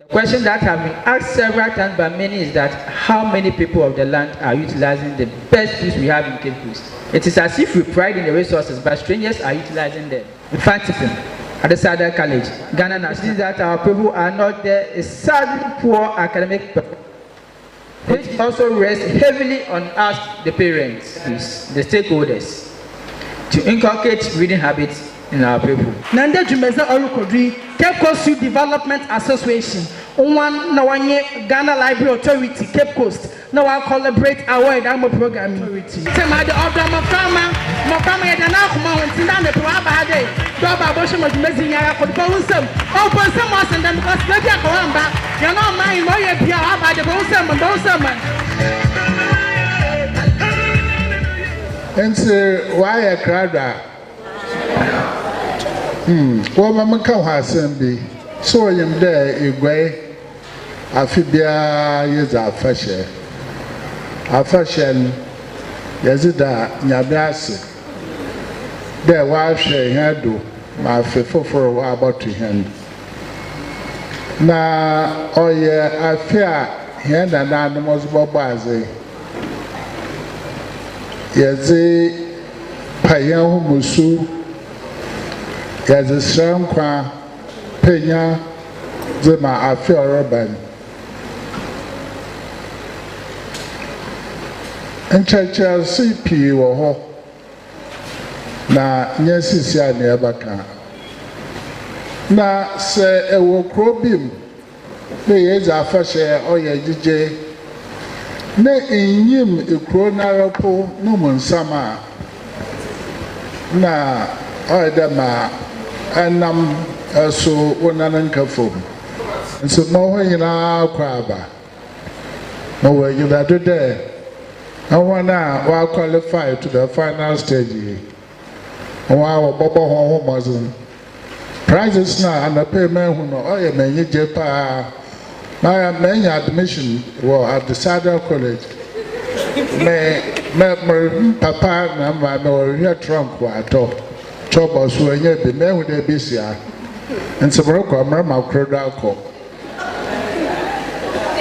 The question that has been asked several times by many is that how many people of the land are utilizing the best tools we have in Cape Coast? It is as if we pride in the resources, but strangers are utilizing them. In fact, at the Southern College, Ghana National, that our people are not there is sadly poor academic performance. It also rests heavily on us, the parents, the stakeholders, to inculcate reading habits in our people. Nanda Jumeza Orukodri, Cape Coast Youth Development Association, one Ghana Library Authority, Cape Coast. Now I collaborate our Damo program. Tema the order Mafama, Yadana, Tindan, the Puabade, Doba Bosham of Mezina, for the Bosum, open some was and then because let you go on back. You're not mine, Moya Pia, by the Bosum and Bosum. And so, why a crowd? Well, Mamma Cow be so I am there a way. Afahyɛ is Afahyɛ. Afahyɛ Yazida Nyabiase. There was a handle, my faithful for a while about to hand. Now, oh yeah, I fear hand and animals bobaze. Yazi Payan Musu. Yazi Shamqua Penya Zema Afahyɛ Urban. And Churchill CP or ho na nyesisi a na ebaka na se ewo krobim na yeza Afahyɛ oye jije na enyim ekro na rapo no munsama na oyedama anam so wonanan kafom nso no ho nyina kwaba no we you that there. I want to qualify to the final stage. Wow, Bobo Home wasn't. Prizes now and the payment who know, oh, yeah, man, you jepa. My main admission was at the Southern College. My papa, my real trunk were at all. Troubles were yet the men with the BCR. And some rock, I'm a crowd out.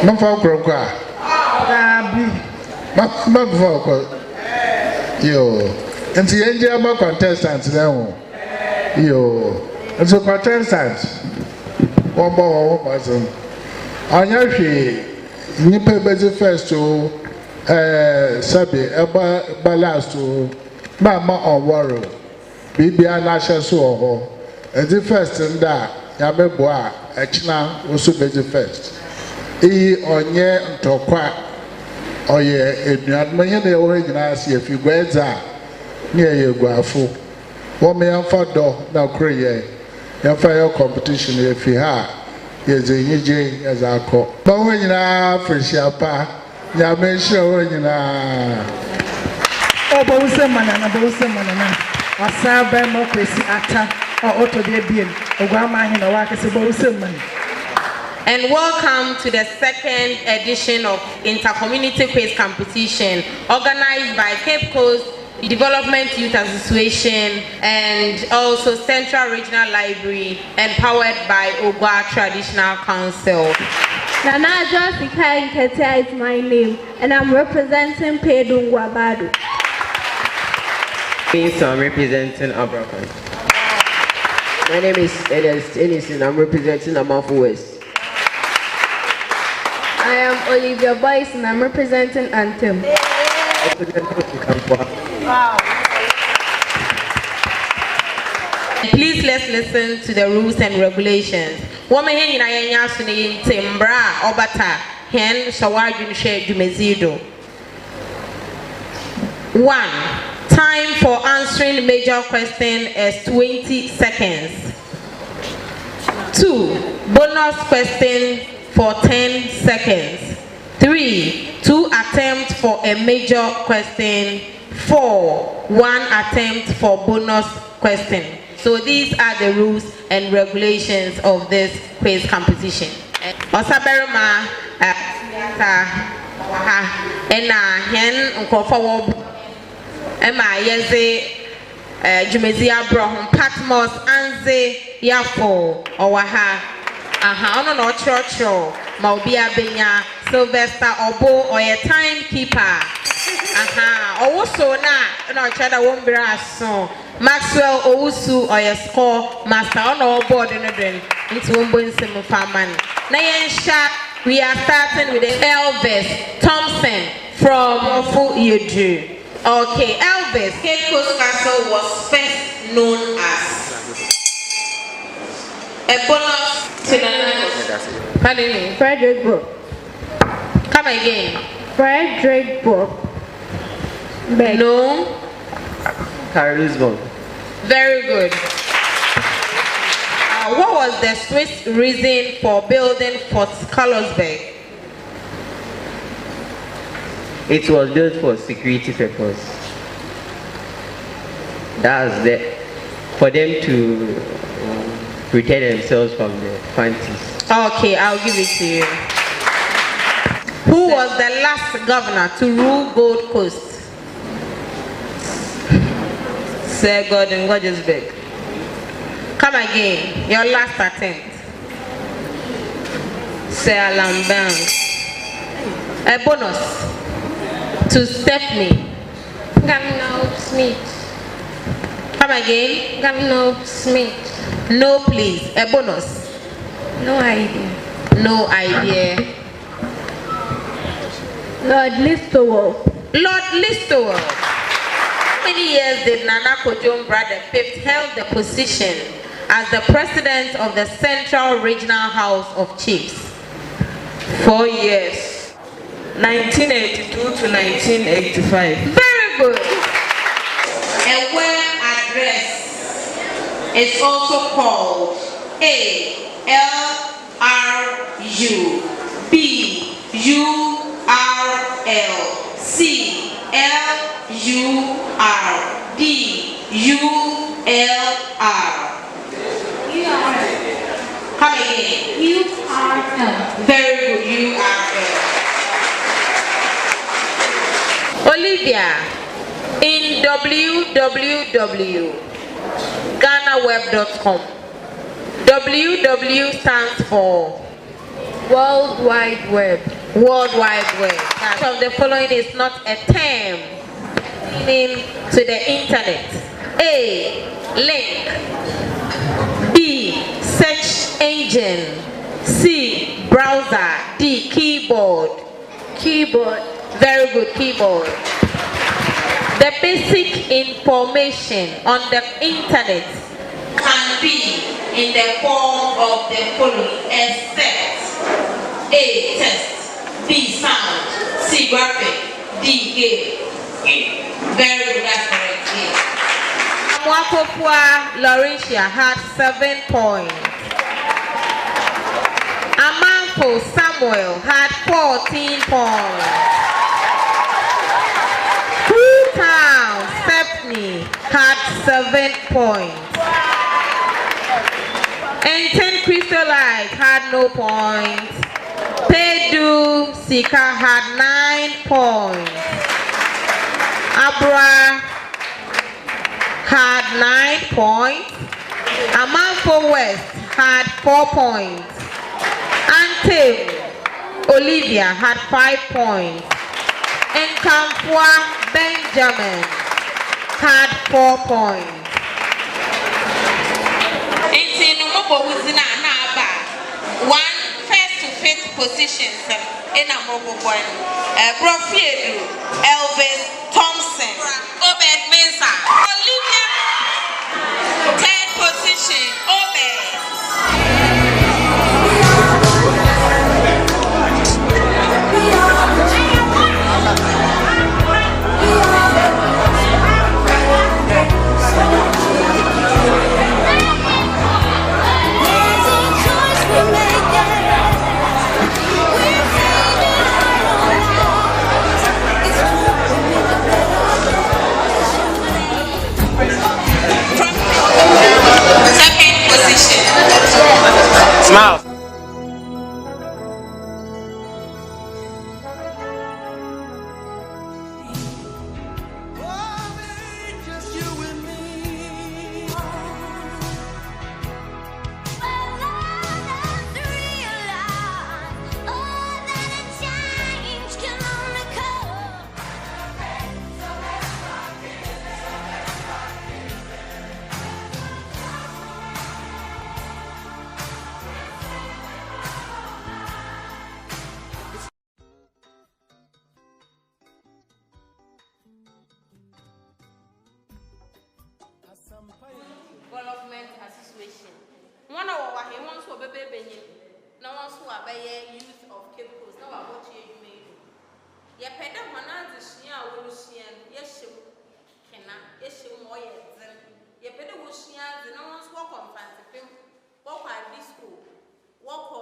No folk rock. Yo, and the angel contestants now. Yo, and so contestants. One more person. On your feet, you pay busy first to Sabi, Ballast to Mamma on Warrow. Bibi Anasha so, and the first and that Yameboa, Echna, also busy first. E on ye to quack. Oh yeah, eduadman the original see if you go there near you go full. One man for door now create your fire competition if you have yes a EJ as I call. But when you are fresh pa, you make sure when you are oh Bosemanana Asa democracy atta or auto debian Oguaa in a work as a Boseman. And welcome to the second edition of Intercommunity Quiz Competition organized by Cape Coast Development Youth Association and also Central Regional Library and powered by Oguaa Traditional Council. Nana Josika Nketia is my name and I'm representing Fetu Wabadu. So I'm representing Abrakan. My name is Elias Ennis and I'm representing Amafu West. I am Olivia Boyce and I'm representing Anthem. Wow. Please let's listen to the rules and regulations. Woman in Ayanya Suni Timbra Obata Hen Shawajun She Jumezido. 1. Time for answering major question is 20 seconds. 2. Bonus question for 10 seconds. 3. 2 attempts for a major question. 4. 1 attempt for bonus question. So these are the rules and regulations of this quiz competition. Osaberima ena hen nkofo ema yeze Jumezia Brohum Patmos Anze Yafo Owaha Ono no church Maubia Benya, Sylvester Obo or a timekeeper. Also na chada won't be so Maxwell Owusu or a score master on our board in a drain. It's one boy sim farman. Nayan Sharp, we are starting with Elvis Thompson from Ofu Yeju. Okay, Elvis, Cape Coast Castle was first known as a bonus to the pardon me. Frederick Book. Come again. Frederick Book. No. Lisbon. Very good. What was the Swiss reason for building Fort Carlsberg? It was built for security purpose. That's for them to protect themselves from the fancies. Okay, I'll give it to you. Who was the last governor to rule Gold Coast? Sir Gordon Rogers-Beck. Come again, your last attempt. Sir Alan Banks. A bonus to Stephanie. Governor Smith. Come again. Governor Smith. No, please. A bonus. No idea. No idea. Lord Listowel. Lord Listowel. How many years did Nana Kojo Brother Fifth held the position as the president of the Central Regional House of Chiefs? 4 years. 1982 to 1985. Very good. A web address is also called ALRU, BURL, CLUR, DULR. Come again. URL. Very good. URL. Olivia, in www.ghanaweb.com, WW stands for World Wide Web. World Wide Web. Which of the following is not a term meaning to the internet? A. Link. B. Search engine. C. Browser. D. Keyboard. Keyboard. Very good, keyboard. The basic information on the internet can be in the form of the following, except A. Text, B. Sound, C. Graphic, D. Game. Very good, that's correct. Mwakopua Laurentia had 7 points. Amanko Samuel had 14 points. Town Stephanie had 7 points. And 10 Crystallite had no points. Fetu Sika had 9 points. Abra had 9 points. Amanfo West had 4 points. Anthem Olivia had 5 points. And Kamfwa Benjamin had 4 points. One first to fifth positions in Amobo Fetu, Elvis Thompson, Obed Mensah, Olivia, 3rd position, Obed. Second position. abaye youth of Cape Coast na wa watch you me ye pede hona de hia a wo hia ye hyem kena ye hyem mo ye zen ye pede wo hia de na won so ko mfantepem wo kwa disco wo ko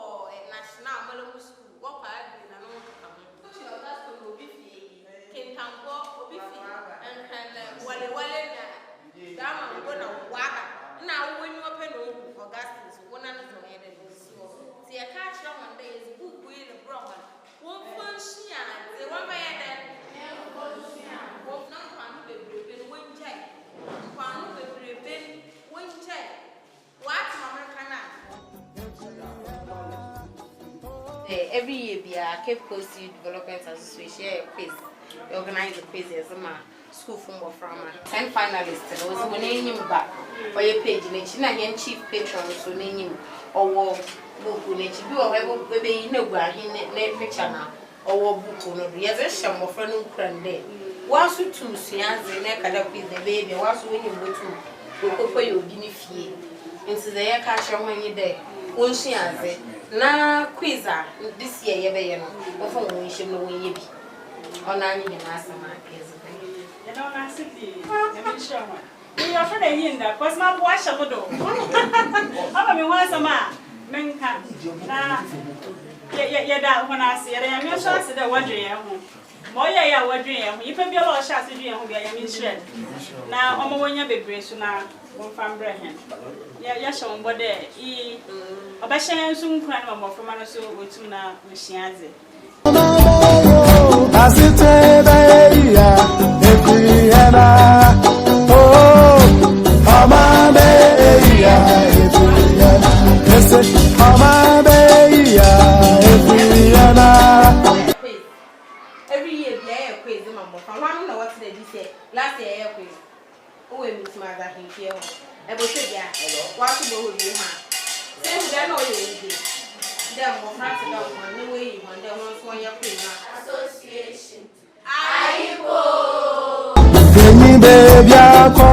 national malamu school wo kwa adi na no ka mo so she was asked to be fie kentambo obi fie and wale na dama go na waka na wo nyu open no Augustus wona no so ye de so ti e ka try one day is book we the bro one function the one by then wo na kwanu bebrebe won jai kwanu bebrebe won jai what mama kana every year be a Cape Coast Youth Development Association quiz they organize the quiz as a school football from 10 finalists there was one name back or your page na yen chief patron so name or book na chi bi o we na gua hin na picture na or book no yes e sham mo fra no kran de wasu tu suanze na kada quiz the baby wasu when you go to ko yo gini fie into the year ka sham when you there won suanze na quiz this year ye be ye no o fo won shim no won ye bi ona nyi na asama quiz you know na city na me sure ma you are for the hinda cause ma bo asha mo do aba me wa asama menka na ye da ho na ase ye ya me so ase da wadwe ye ho mo ye ya wadwe ye ho ifa bi ala o sha ase dwe ye ho bia ya me sure na omo wonya bebre so na won fam bra hen ya sha won bode I oba hyen so nkura na mo fama no so wotum na mhyiaze asite beya efiena oh mama beya efiena ese mama beya efiena every year be a quiz mama from one know what they say last year quiz o we meet my that here e bo se dia wa so bo ho ha say dem no ye dey dem mo frat da one no way one dem won so ya quiz association aibo Beni baby ako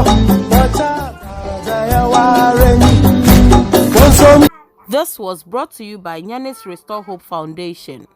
This was brought to you by Nyanis Restore Hope Foundation.